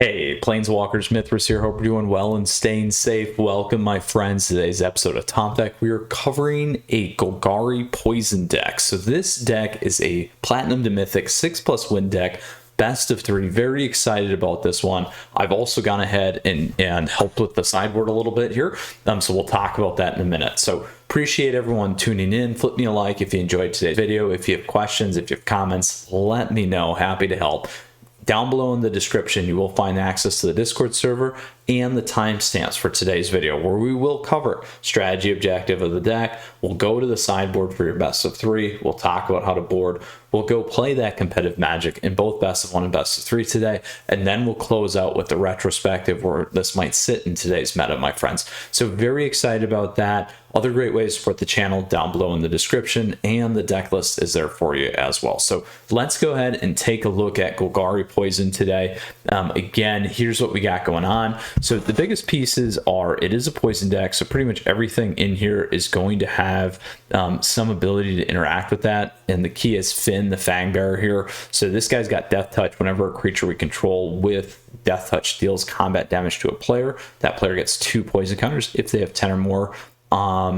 Hey, Planeswalkers, Mythras here. Hope you're doing well and staying safe. Welcome, my friends, to today's episode of Top Deck. We are covering a Golgari Poison deck. So this deck is a Platinum to Mythic 6+ win deck, best of 3. Very excited about this one. I've also gone ahead and helped with the sideboard a little bit here, so we'll talk about that in a minute. So appreciate everyone tuning in. Flip me a like if you enjoyed today's video. If you have questions, if you have comments, let me know. Happy to help. Down below in the description, you will find access to the Discord server and the timestamps for today's video, where we will cover strategy objective of the deck. We'll go to the sideboard for your best of 3. We'll talk about how to board. We'll go play that competitive Magic in both best of 1 and best of 3 today, and then we'll close out with the retrospective where this might sit in today's meta, my friends. So very excited about that. Other great ways to support the channel down below in the description, and the deck list is there for you as well. So let's go ahead and take a look at Golgari Poison today. Again, here's what we got going on. So the biggest pieces are, it is a poison deck, so pretty much everything in here is going to have some ability to interact with that. And the key is Finn, the Fangbearer here. So this guy's got Death Touch. Whenever a creature we control with Death Touch deals combat damage to a player, that player gets 2 poison counters. If they have 10 or more,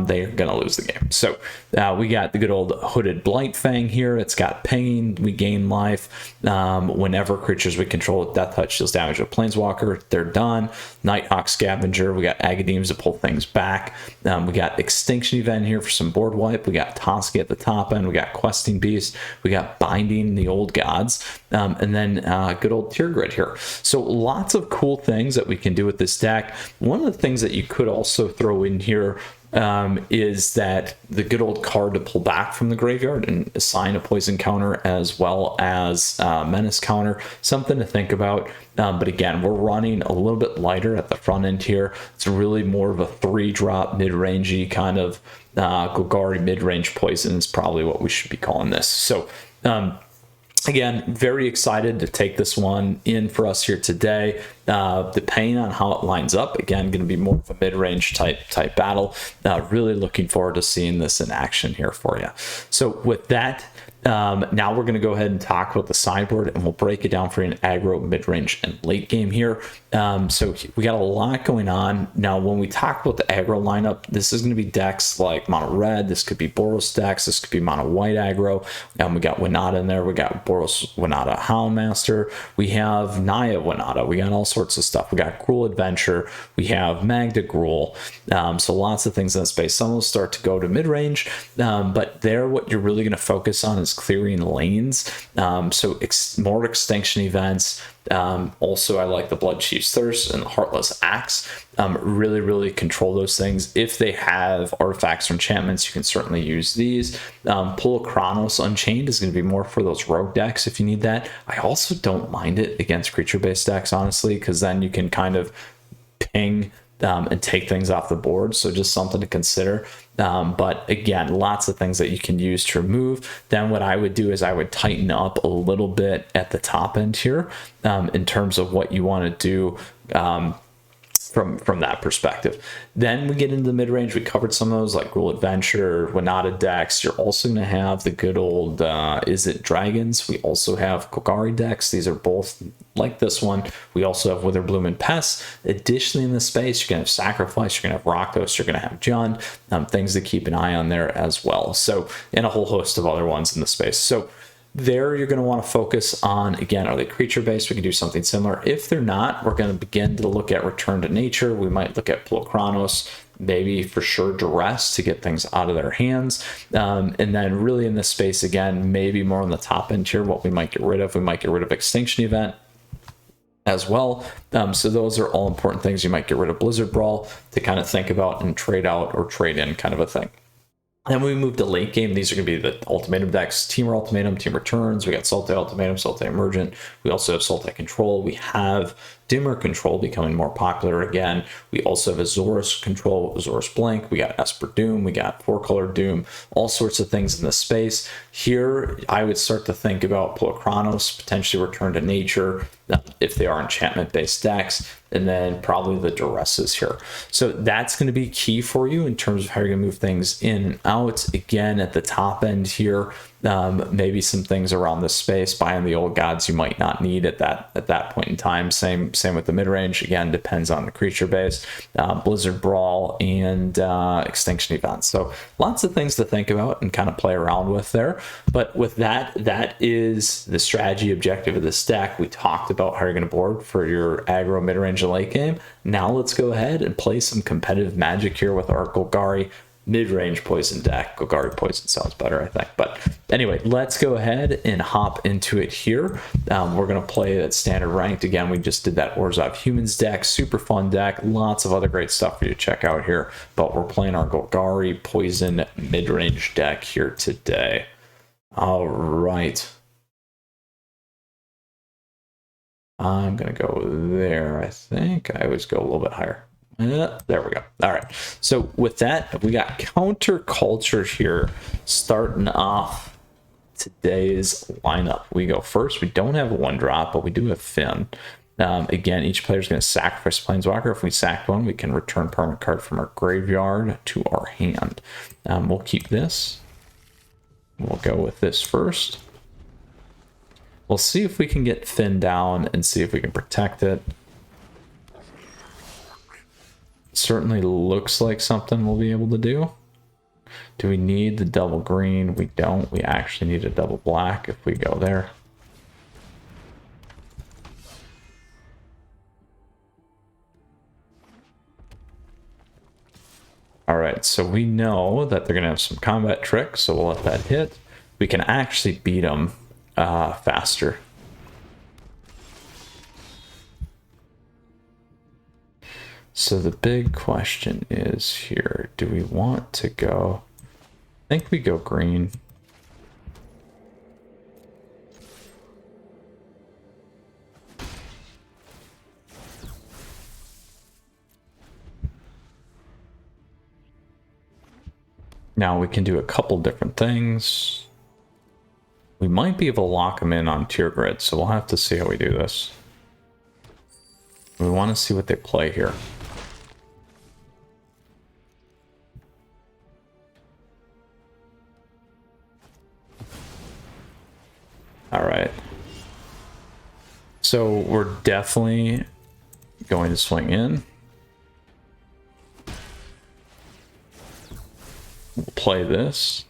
they're gonna lose the game. So we got the good old Hooded Blightfang here. It's got pinging. We gain life whenever creatures we control with Death Touch deals damage to a Planeswalker. They're done. Nighthawk Scavenger. We got Agadeems to pull things back. We got Extinction Event here for some board wipe. We got Toski at the top end. We got Questing Beast. We got Binding the Old Gods, and then good old Tier Grid here. So lots of cool things that we can do with this deck. One of the things that you could also throw in here is that the good old card to pull back from the graveyard and assign a poison counter as well as menace counter. Something to think about. But again, we're running a little bit lighter at the front end here. It's really more of a 3-drop mid-rangey kind of Golgari mid-range poison is probably what we should be calling this. So again, very excited to take this one in for us here today. Depending on how it lines up, again, going to be more of a mid-range type battle. Really looking forward to seeing this in action here for you. So with that, now we're going to go ahead and talk about the sideboard, and we'll break it down for you in aggro, mid-range, and late game here. So we got a lot going on. Now, when we talk about the aggro lineup, this is going to be decks like mono red. This could be Boros decks. This could be mono white aggro. We got Winata in there. We got Boros Winata Houndmaster. We have Naya Winata. We got all sorts of stuff. We got Gruul Adventure. We have Magda Gruul. So lots of things in that space. Some will start to go to mid-range, but there, what you're really going to focus on is clearing lanes. So more extinction events. Also, I like the Blood Chief's Thirst and the Heartless Axe. Really control those things. If they have artifacts or enchantments, you can certainly use these. Pull a Chronos Unchained is going to be more for those rogue decks if you need that. I also don't mind it against creature-based decks, honestly, because then you can kind of ping and take things off the board. So just something to consider. But again, lots of things that you can use to remove. Then what I would do is I would tighten up a little bit at the top end here in terms of what you want to do from that perspective. Then we get into the mid-range. We covered some of those like Gruul Adventure, Winata decks. You're also going to have the good old Izzet Dragons. We also have Golgari decks. These are both like this one. We also have Witherbloom and Pest. Additionally, in this space, you're going to have Sacrifice, you're going to have Rakdos, you're going to have Jund, things to keep an eye on there as well. So, and a whole host of other ones in the space. So there, you're going to want to focus on, again, are they creature based? We can do something similar. If they're not, we're going to begin to look at Return to Nature. We might look at Pull Chronos, maybe for sure Duress to get things out of their hands. And then really in this space, again, maybe more on the top end here, what we might get rid of. We might get rid of Extinction Event as well. So those are all important things. You might get rid of Blizzard Brawl to kind of think about and trade out or trade in kind of a thing. Then when we move to late game, these are going to be the ultimatum decks. Temur Ultimatum, Temur Returns. We got Sultai Ultimatum, Sultai Emergent. We also have Sultai Control. We have Dimmer Control becoming more popular again. We also have Azorus Control, Azorus Blank. We got Esper Doom. We got 4-color Doom. All sorts of things in the space. Here, I would start to think about Pull Chronos, potentially Return to Nature, if they are enchantment-based decks, and then probably the Duresses here. So that's going to be key for you in terms of how you're going to move things in and out. Again, at the top end here, Maybe some things around this space, buying the old gods you might not need at that point in time. Same with the mid-range. Again, depends on the creature base, Blizzard Brawl, and Extinction events. So lots of things to think about and kind of play around with there. But with that is the strategy objective of this deck. We talked about how you're going to board for your aggro mid-range and late game. Now let's go ahead and play some competitive Magic here with our Golgari mid-range poison deck. Golgari poison sounds better, I think. But anyway, let's go ahead and hop into it here. We're going to play at standard ranked. Again, we just did that Orzhov Humans deck. Super fun deck. Lots of other great stuff for you to check out here. But we're playing our Golgari poison mid-range deck here today. All right. I'm going to go there, I think. I always go a little bit higher. There we go. All right. So with that, we got Counterculture here starting off today's lineup. We go first. We don't have a 1-drop, but we do have Finn. Again, each player is going to sacrifice a Planeswalker. If we sack one, we can return permanent card from our graveyard to our hand. We'll keep this. We'll go with this first. We'll see if we can get Finn down and see if we can protect it. Certainly looks like something we'll be able to do. Do we need the double green? We don't. We actually need a double black if we go there. All right, so we know that they're going to have some combat tricks, so we'll let that hit. We can actually beat them faster. So the big question is here, do we want to go? I think we go green. Now we can do a couple different things. We might be able to lock them in on tier grid, so we'll have to see how we do this. We want to see what they play here. All right. So we're definitely going to swing in. We'll play this.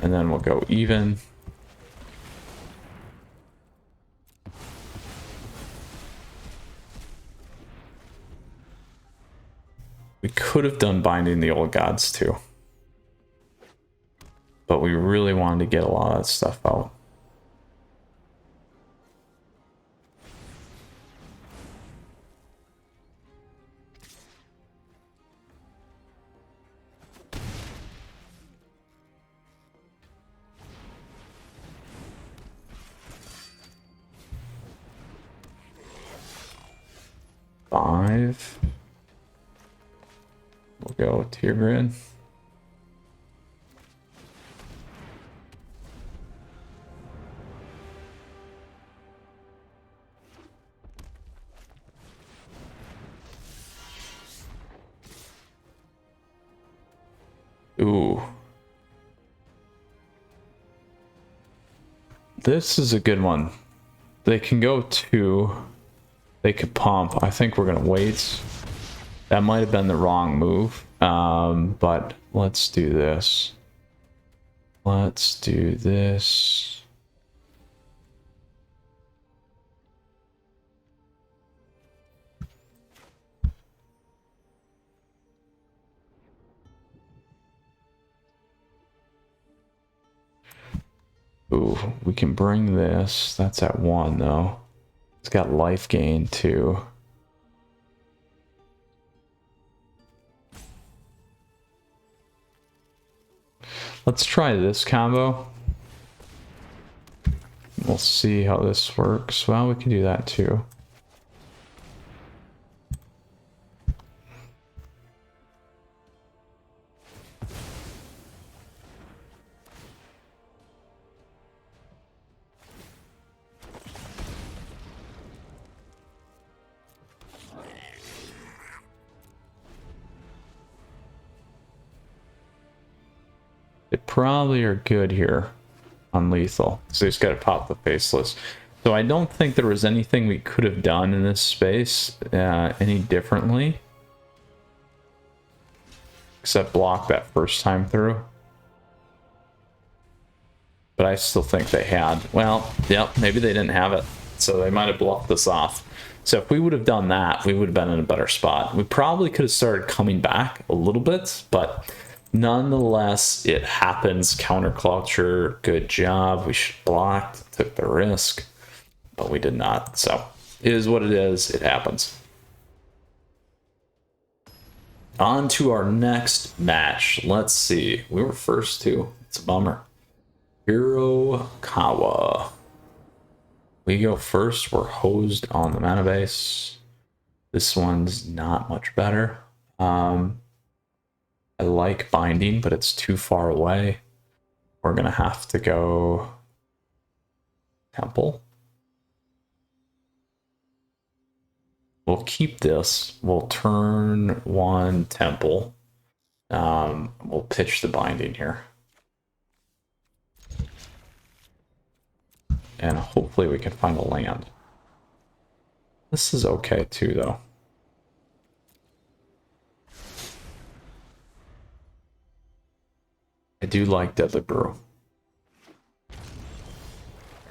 And then we'll go even. We could have done binding the old gods too. But we really wanted to get a lot of that stuff out. Five. We'll go tier grid. Ooh. This is a good one. They can go 2. They could pump. I think we're going to wait. That might have been the wrong move. But let's do this. Let's do this. Ooh, we can bring this. That's at 1 though. It's got life gain too. Let's try this combo. We'll see how this works. Well, we can do that too. They probably are good here on lethal. So they just got to pop the faceless. So I don't think there was anything we could have done in this space any differently. Except block that first time through. But I still think they had. Well, yep, maybe they didn't have it. So they might have bluffed this off. So if we would have done that, we would have been in a better spot. We probably could have started coming back a little bit, but nonetheless, it happens. Counterculture, good job. We should have blocked, took the risk, but we did not. So it is what it is. It happens. On to our next match. Let's see. We were first too. It's a bummer. Hirokawa. We go first. We're hosed on the mana base. This one's not much better. I like binding, but it's too far away. We're gonna have to go temple. We'll keep this. We'll turn one temple. We'll pitch the binding here. And hopefully we can find a land. This is okay too, though. I do like Deadly Brew.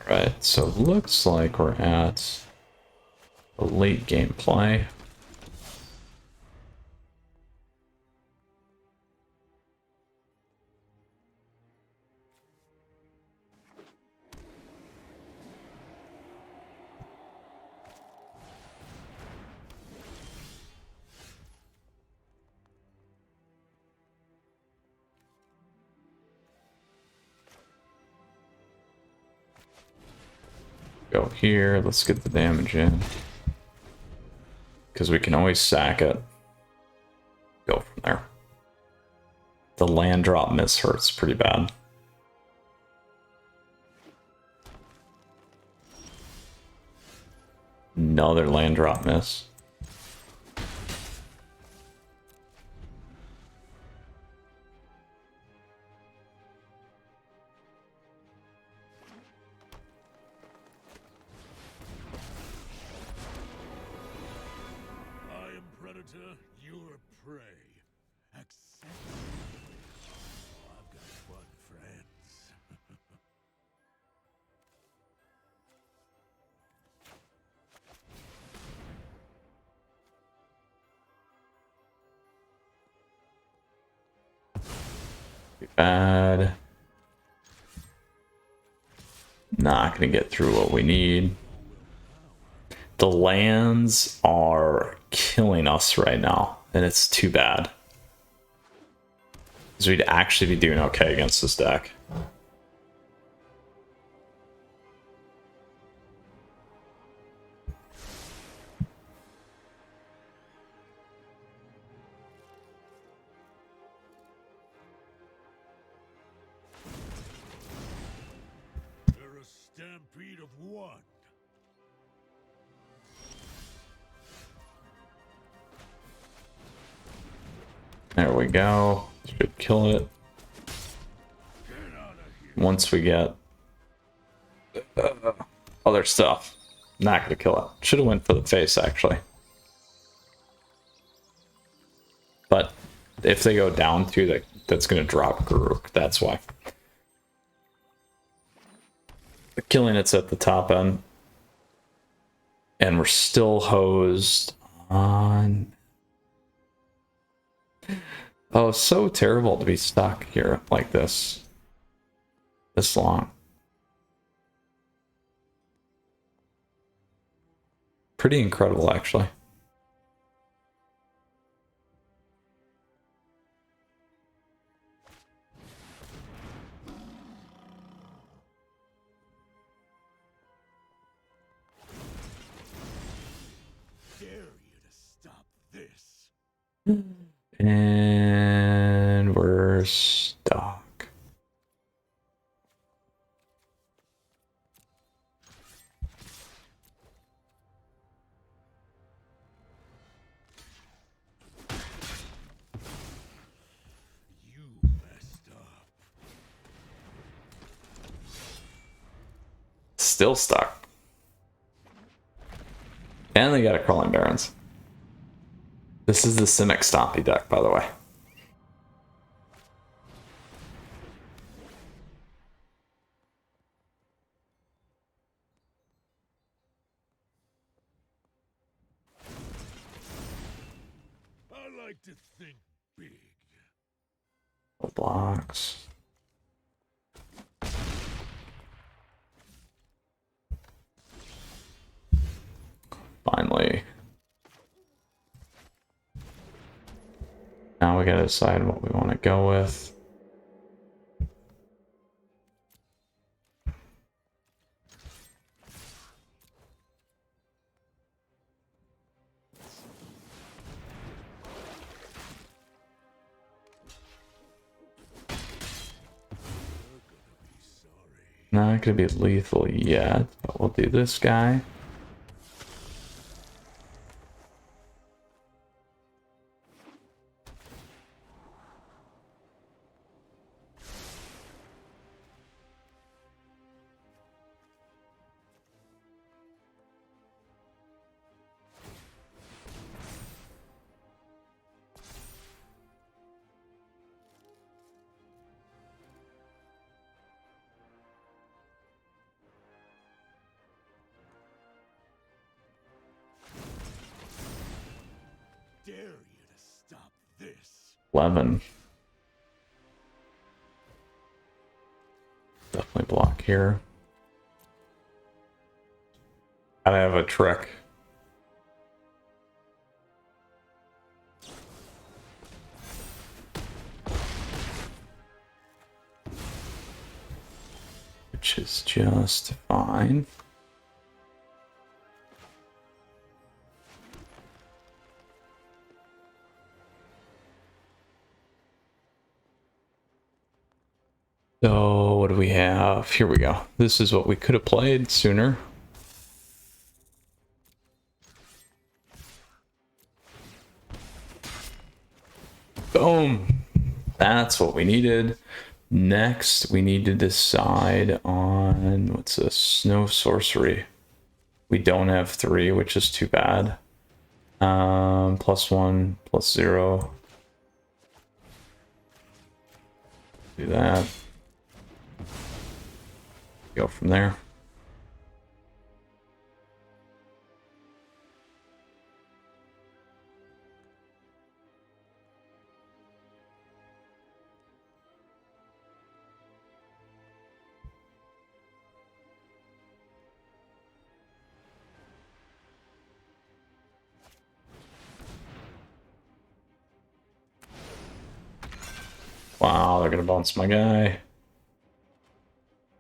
Alright, so looks like we're at a late game play. Go here, let's get the damage in. Because we can always sack it. Go from there. The land drop miss hurts pretty bad. Another land drop miss. Your prey. Accept. I've got fun friends. Bad. Not gonna get through what we need. The lands are killing us right now, and it's too bad. Because we'd actually be doing okay against this deck. They're a stampede of one. There we go. Should kill it. Once we get other stuff. Not gonna kill it. Should have went for the face, actually. But if they go down to that's gonna drop Garuk. That's why. The killing it's at the top end. And we're still hosed on... Oh, so terrible to be stuck here like this long. Pretty incredible, actually. Dare you to stop this? And we're stuck. You messed up. still stuck. And they got a Crawling Barrens. This is the Simic Stompy deck, by the way. I like to think big. Blocks. Finally. Now we gotta decide what we want to go with. Not gonna be lethal yet, but we'll do this guy. Dare you to stop this? 11. Definitely block here. Gotta have a trick. Which is just fine. So what do we have? Here we go. This is what we could have played sooner. Boom. That's what we needed. Next, we need to decide on what's this? No sorcery. We don't have 3, which is too bad. +1, +0. Do that. Go from there. Wow, they're gonna bounce my guy.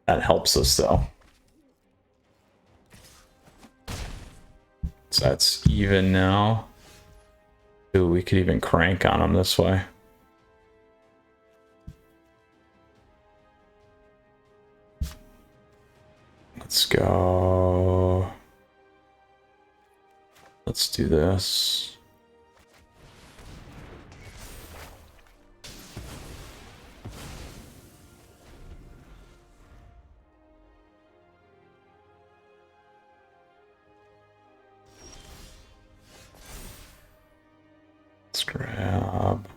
That helps us though. So that's even now. Ooh, we could even crank on him this way. Let's go. Let's do this. Let's grab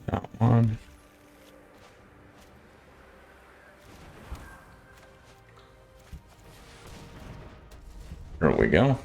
that one. There we go.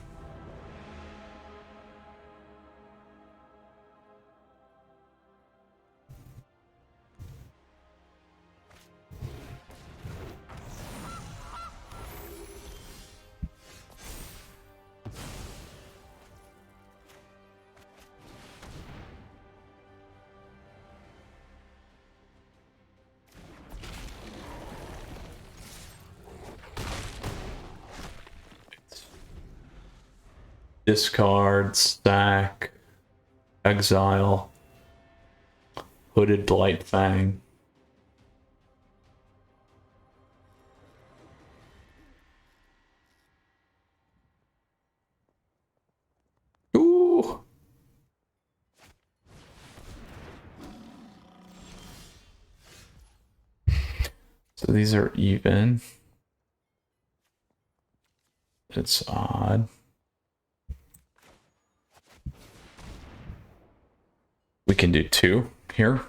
Discard, stack, exile, Hooded Blightfang. Ooh. So these are even. It's odd. We can do 2 here.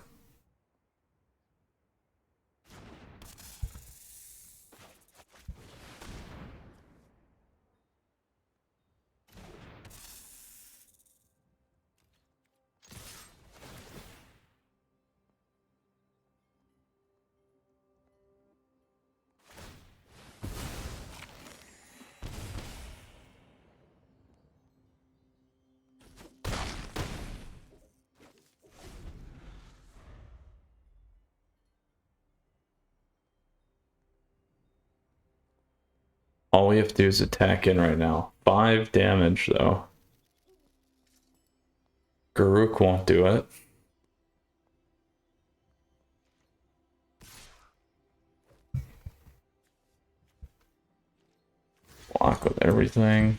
All we have to do is attack in right now. 5 damage, though. Garruk won't do it. Block with everything.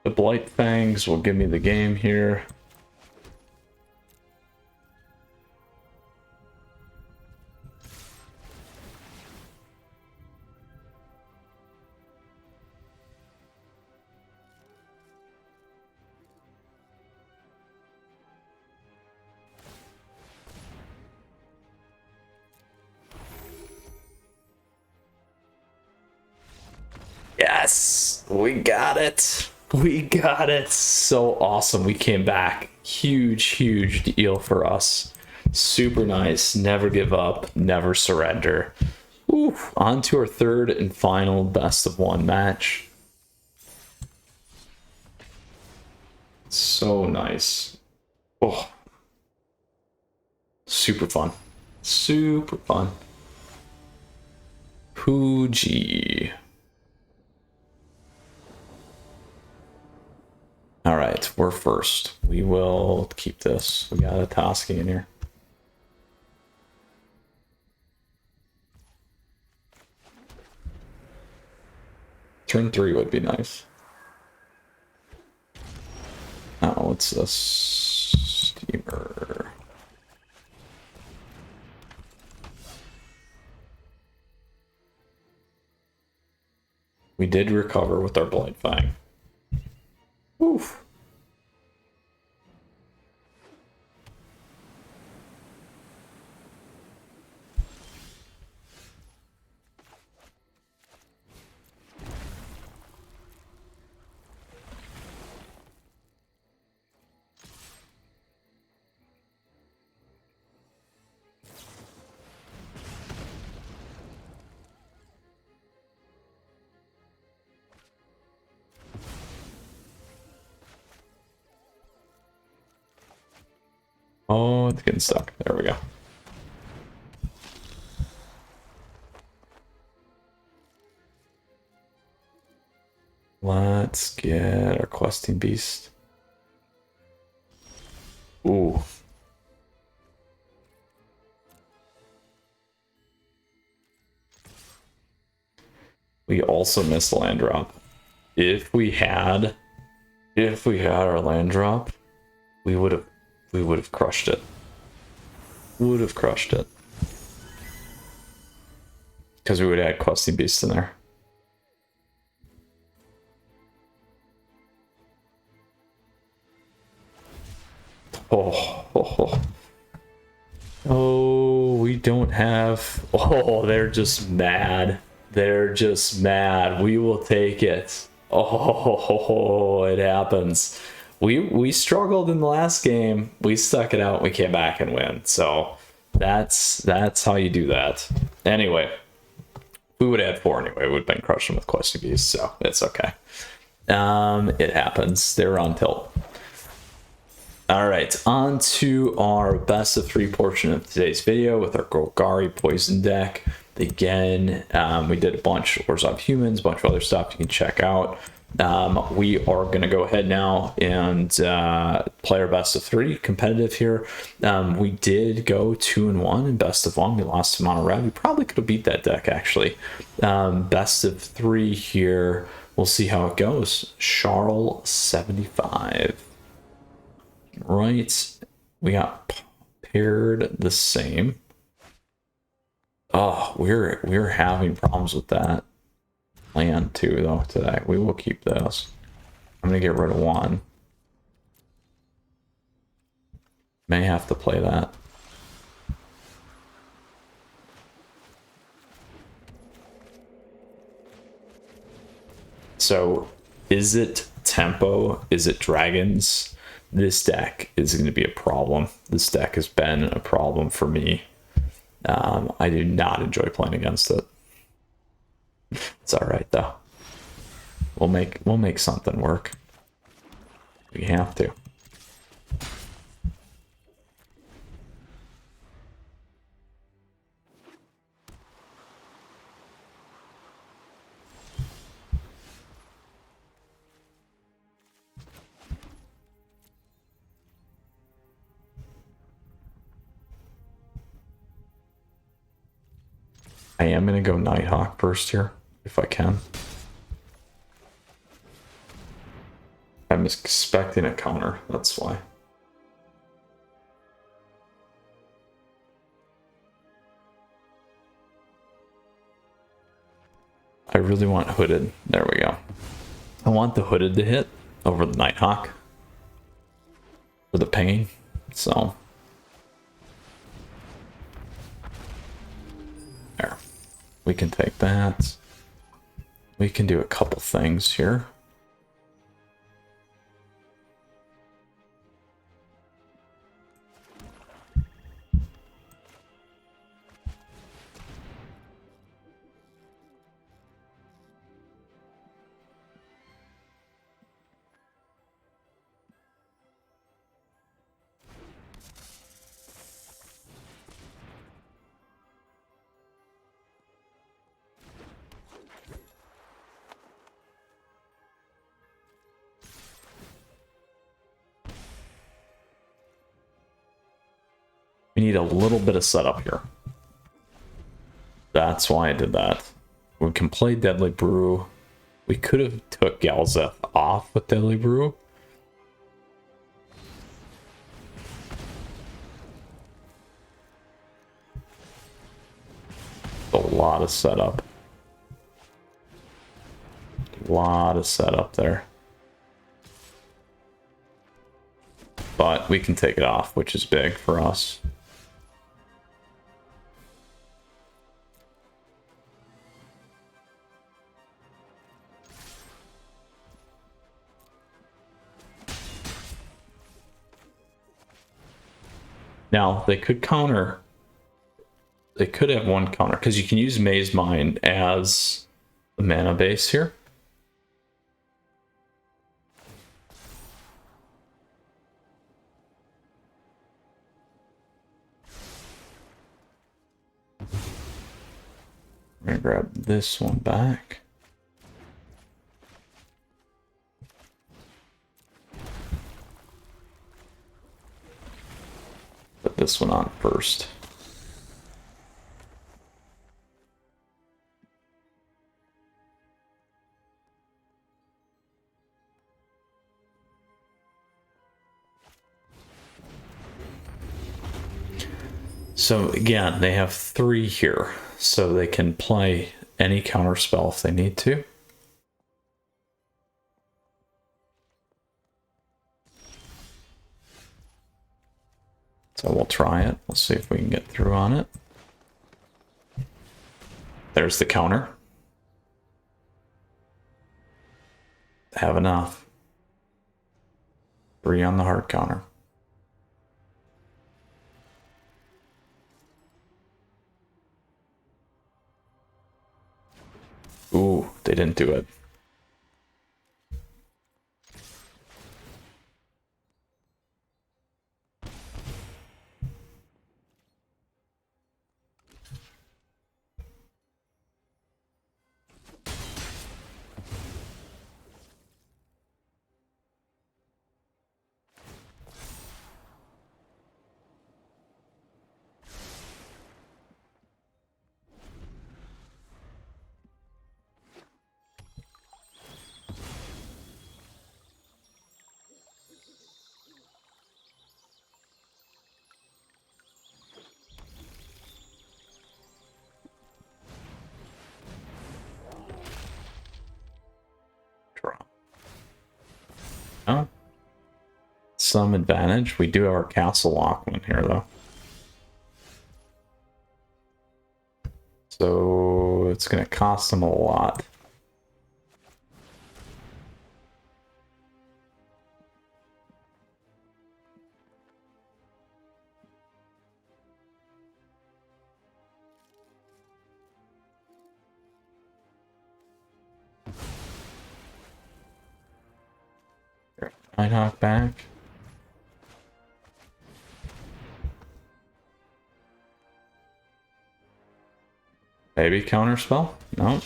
The Blight Fangs will give me the game here. Yes, we got it. We got it. So awesome. We came back. Huge deal for us. Super nice. Never give up. Never surrender. Ooh, on to our 3rd and final best of 1 match. So nice. Oh, super fun. Super fun. Pooji. All right, we're first. We will keep this. We got a Toski in here. Turn 3 would be nice. Oh, what's this? Steamer. We did recover with our Blight Fang. Oof. Oh, it's getting stuck. There we go. Let's get our questing beast. Ooh. We also missed land drop. If we had our land drop, we would have crushed it. Would have crushed it. Because we would add questing beasts in there. Oh, we don't have... Oh, they're just mad. They're just mad. We will take it. Oh, it happens. We struggled in the last game. We stuck it out. We came back and win. So that's how you do that. Anyway, we would have had 4 anyway. We would have been crushing with questing beasts, so it's okay. It happens. They were on tilt. All right, on to our best of 3 portion of today's video with our Golgari poison deck. Again, we did a bunch of Wars of Humans, a bunch of other stuff you can check out. We are going to go ahead now and play our best of 3 competitive here. We did go 2-1 in best of 1. We lost to Mono Red. We probably could have beat that deck, actually. Best of 3 here. We'll see how it goes. Charles 75. Right. We got paired the same. Oh, we're having problems with that land too, though, today. We will keep this. I'm gonna get rid of 1. May have to play that. So, is it tempo? Is it dragons? This deck is going to be a problem. This deck has been a problem for me. I do not enjoy playing against it. It's all right though. We'll make something work. We have to. I am going to go Nighthawk first here, if I can. I'm expecting a counter, that's why. I really want Hooded. There we go. I want the Hooded to hit over the Nighthawk for the pinging, so... There. We can take that. We can do a couple things here. We need a little bit of setup here. That's why I did that. We can play Deadly Brew. We could have took Galzeth off with Deadly Brew. A lot of setup. A lot of setup there. But we can take it off, which is big for us. Now, they could counter. They could have 1 counter, because you can use Maze Mind as the mana base here. I'm going to grab this one back. Put this one on first. So again, they have 3 here, so they can play any counter spell if they need to. So we'll try it. We'll see if we can get through on it. There's the counter. Have enough. 3 on the hard counter. Ooh, they didn't do it. some advantage. We do have our castle lock one here, though. So it's going to cost them a lot. Nighthawk back. Maybe counter spell? No.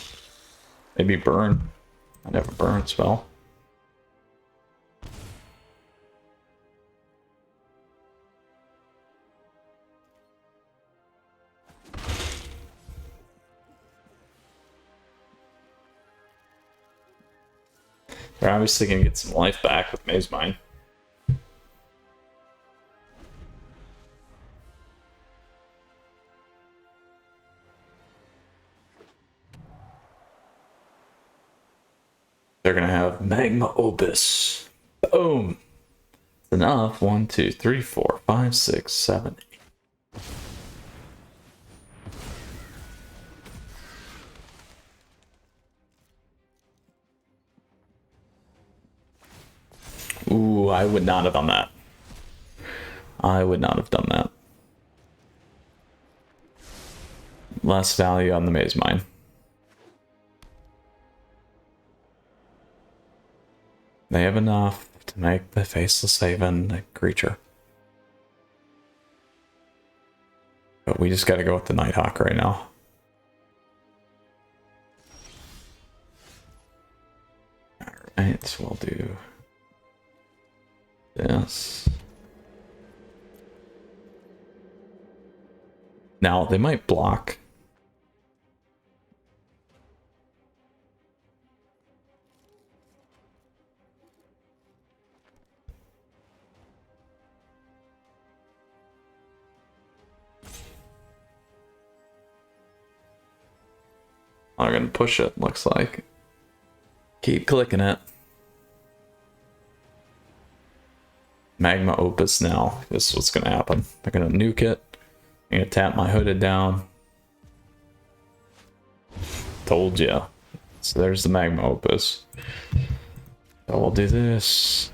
Maybe burn. I'd have a burn spell. They're obviously going to get some life back with Maze Mine. They're going to have Magma Opus. Boom. It's enough. 1, 2, 3, 4, 5, 6, 7, 8. Ooh, I would not have done that. I would not have done that. Less value on the Maze Mine. They have enough to make the Faceless Haven a creature. But we just gotta go with the Nighthawk right now. Alright, so we'll do this. Now, they might block. I'm gonna push it, looks like. Keep clicking it. Magma Opus now. This is what's gonna happen. They're gonna nuke it. I'm gonna tap my hooded down. Told ya. So there's the Magma Opus. So we'll do this.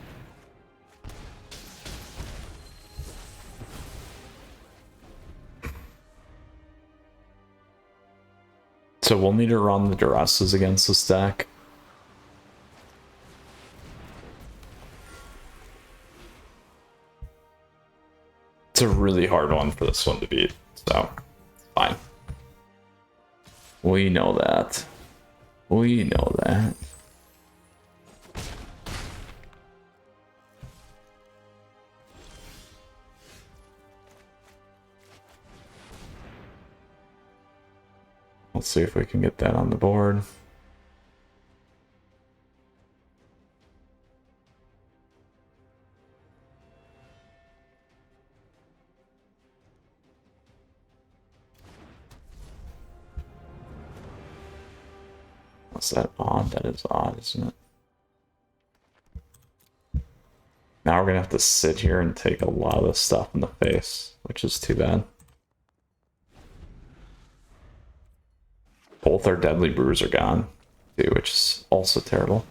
So we'll need to run the Duresses against this deck. It's a really hard one for this one to beat, so fine. We know that. We know that. Let's see if we can get that on the board. What's that odd? That is odd, isn't it? Now we're gonna have to sit here and take a lot of this stuff in the face, which is too bad. Both our Deadly Brews are gone, too, which is also terrible.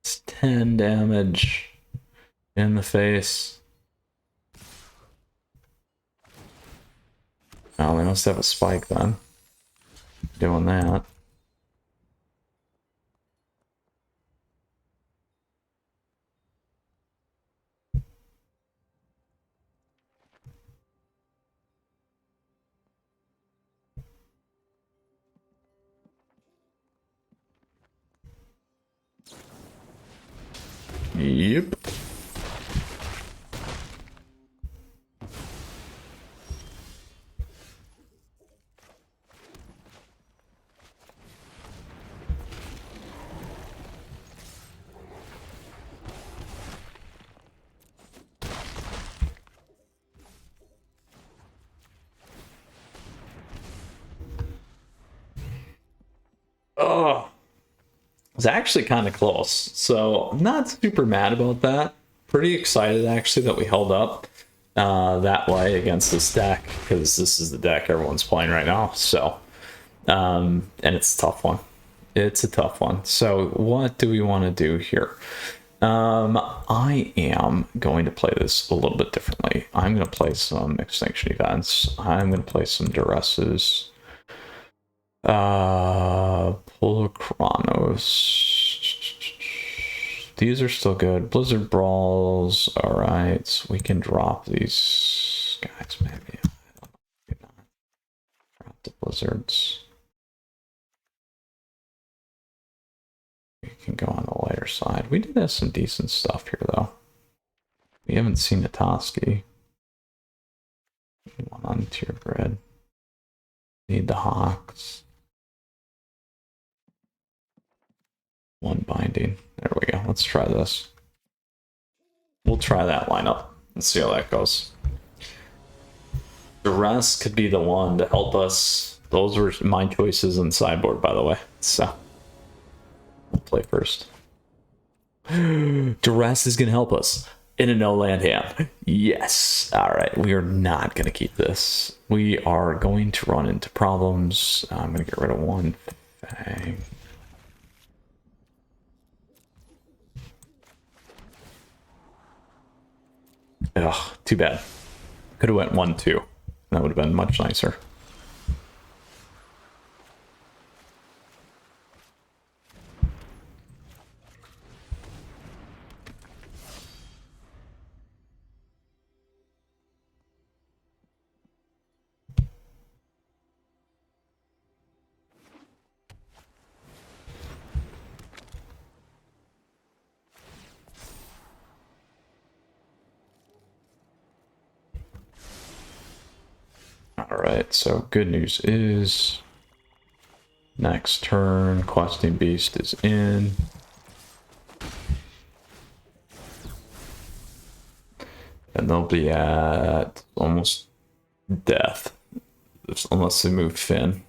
It's 10 damage in the face. Oh, they must have a spike then. Doing that. Yep. Oh, was actually kind of close. So I'm not super mad about that. Pretty excited actually that we held up that way against this deck, because this is the deck everyone's playing right now. So, and it's a tough one. It's a tough one. So what do we want to do here? I am going to play this a little bit differently. I'm going to play some Extinction Events. I'm going to play some Duresses. Polochronos. These are still good. Blizzard Brawls. Alright, we can drop these guys maybe. Drop the Blizzards. We can go on the lighter side. We did have some decent stuff here, though. We haven't seen a Toski. One on tier grid. Need the Hawks. One binding. There we go. Let's try this. We'll try that lineup and see how that goes. Duress could be the one to help us. Those were my choices in sideboard, by the way. So we'll play first. Duress is going to help us in a no-land hand. Yes. All right. We are not going to keep this. We are going to run into problems. I'm going to get rid of one Fang. Ugh, too bad. Could have went 1-2. That would have been much nicer. Alright, so good news is next turn, Questing Beast is in. And they'll be at almost death, unless they move Finn.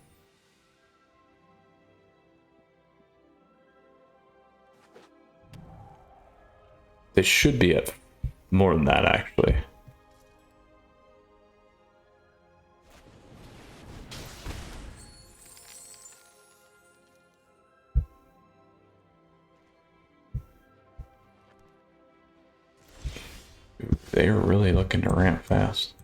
They should be at more than that, actually. They are really looking to ramp fast.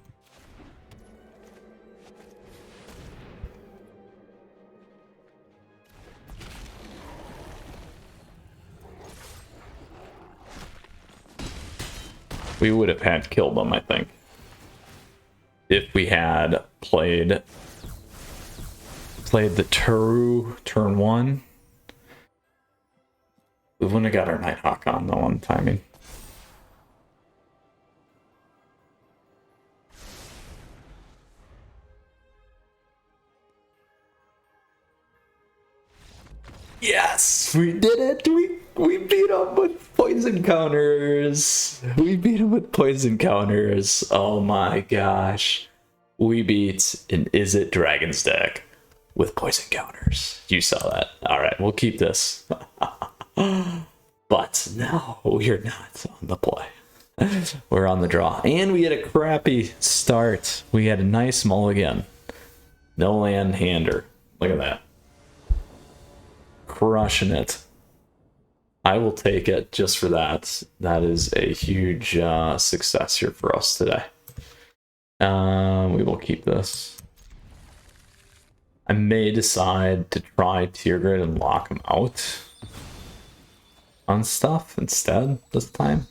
We would have had killed them, I think, if we had played the Turu turn 1. We wouldn't have got our Nighthawk on though on timing. Yes, we did it. We beat him with poison counters. We beat him with poison counters. Oh my gosh. We beat an Izzet Dragon's deck with poison counters. You saw that. All right, we'll keep this. But no, we're not on the play. We're on the draw. And we had a crappy start. We had a nice mulligan. No land hander. Look at that. Crushing it. I will take it just for that. That is a huge success here for us today. We will keep this. I may decide to try tier grid and lock him out on stuff instead this time.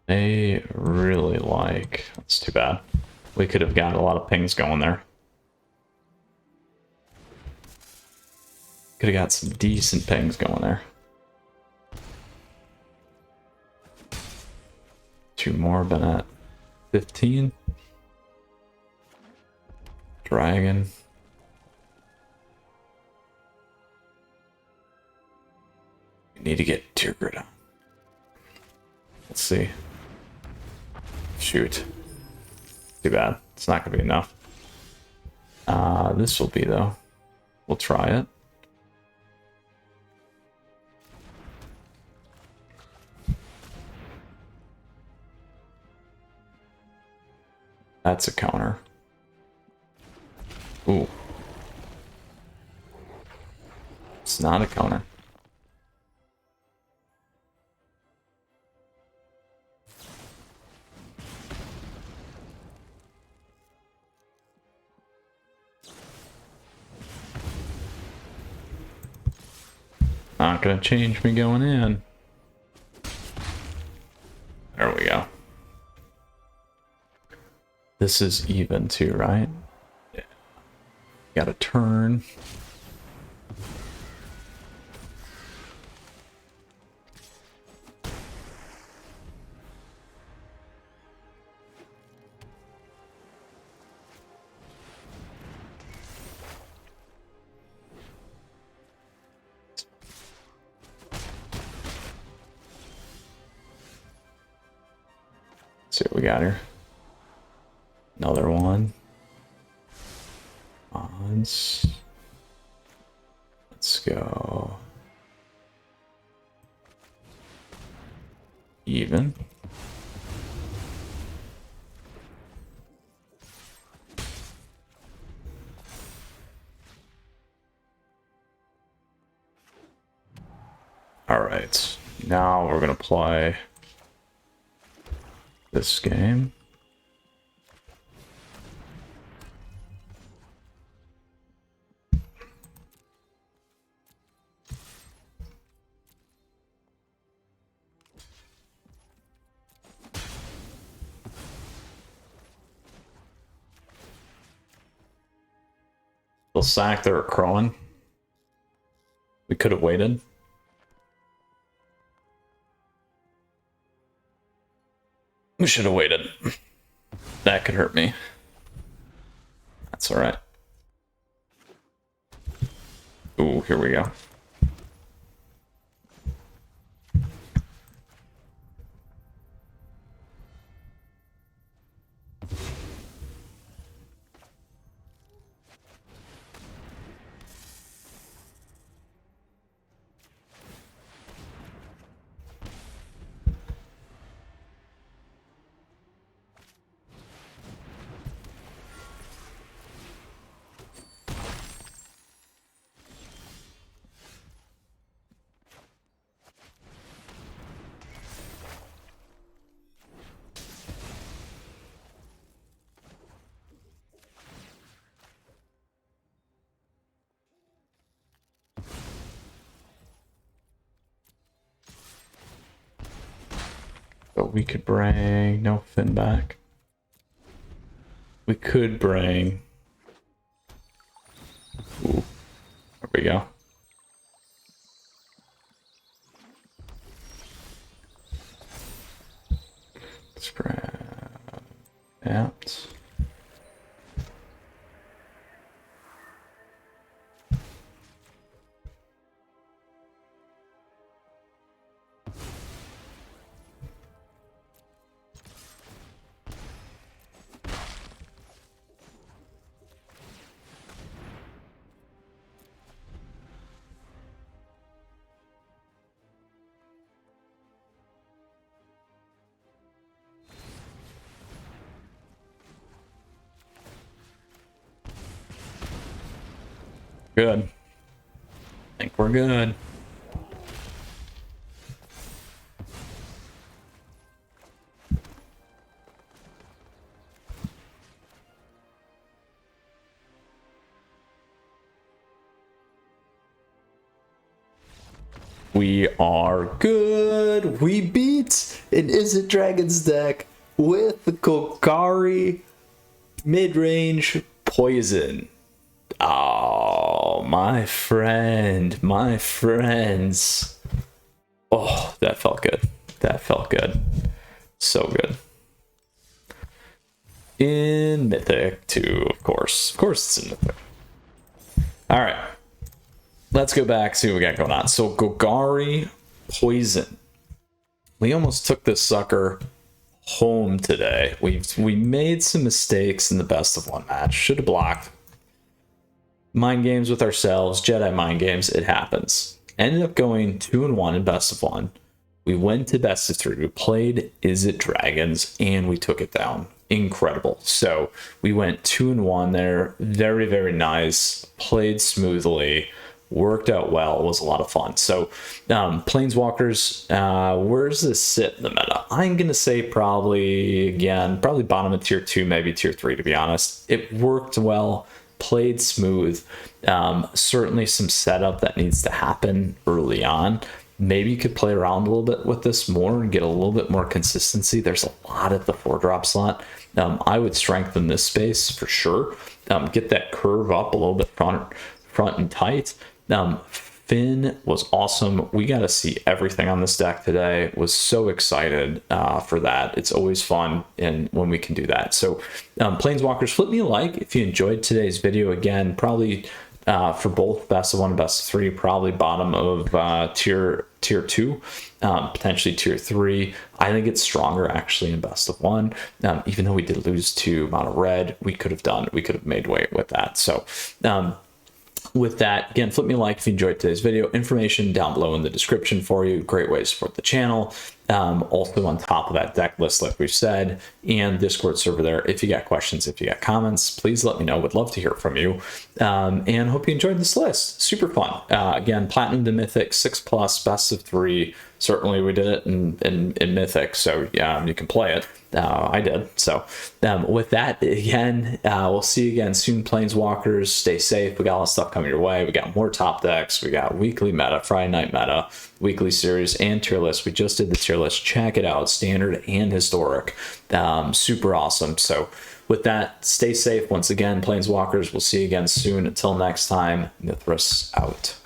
They really like... That's too bad. We could have got a lot of pings going there. Could have got some decent pings going there. 2 more, been at 15. Dragon. We need to get Tier Grid on. Let's see. Shoot. Too bad. It's not gonna be enough. This will be though. We'll try it. That's a counter. Ooh. It's not a counter. Not gonna change me going in. There we go. This is even too, right? Yeah. Got a turn. Let's see what we got here. Another one. Odds. Let's go. Even. All right. Now we're gonna play this game. They'll sack their crowing. We could have waited. We should have waited. That could hurt me. That's alright. Ooh, here we go. But we could bring no Finn back. We could bring. Ooh, there we go. Spread out. Good. I think we're good. We are good. We beat an Izzet Dragons deck with the Golgari Midrange Poison. Oh, my friend, my friends. Oh, that felt good. That felt good. So good. In Mythic too, of course. Of course it's in Mythic. All right. Let's go back, see what we got going on. So Golgari Poison. We almost took this sucker home today. We made some mistakes in the best of one match. Should have blocked. Mind games with ourselves, Jedi mind games, it happens. Ended up going 2-1 in best of one. We went to best of 3. We played Izzet Dragons and we took it down. Incredible. So we went 2-1 there. Very, very nice. Played smoothly. Worked out well. It was a lot of fun. So Planeswalkers, where does this sit in the meta? I'm going to say probably bottom of tier 2, maybe tier 3, to be honest. It worked well. Played smooth. Certainly some setup that needs to happen early on. Maybe you could play around a little bit with this more and get a little bit more consistency. There's a lot at the 4-drop slot. I would strengthen this space for sure. Get that curve up a little bit front and tight. Finn was awesome. We got to see everything on this deck today. Was so excited for that. It's always fun and when we can do that. So Planeswalkers, flip me a like if you enjoyed today's video. Again, probably for both best of 1 and best of 3, probably bottom of tier 2, potentially tier 3. I think it's stronger actually in best of 1. Even though we did lose to mono red, we could have made way with that. So with that, again, flip me a like if you enjoyed today's video. Information down below in the description for you. Great way to support the channel. Also on top of that deck list, like we've said, and Discord server there. If you got questions, if you got comments, please let me know. Would love to hear from you. And hope you enjoyed this list. Super fun. Again, Platinum to Mythic, 6+, best of 3. Certainly we did it in Mythic, so you can play it. I did. So with that, again, we'll see you again soon, Planeswalkers. Stay safe. We got a lot of stuff coming your way. We got more top decks. We got weekly meta, Friday night meta, weekly series, and tier list. We just did the tier list. Check it out. Standard and historic. Super awesome. So with that, stay safe. Once again, Planeswalkers, we'll see you again soon. Until next time, Mythras out.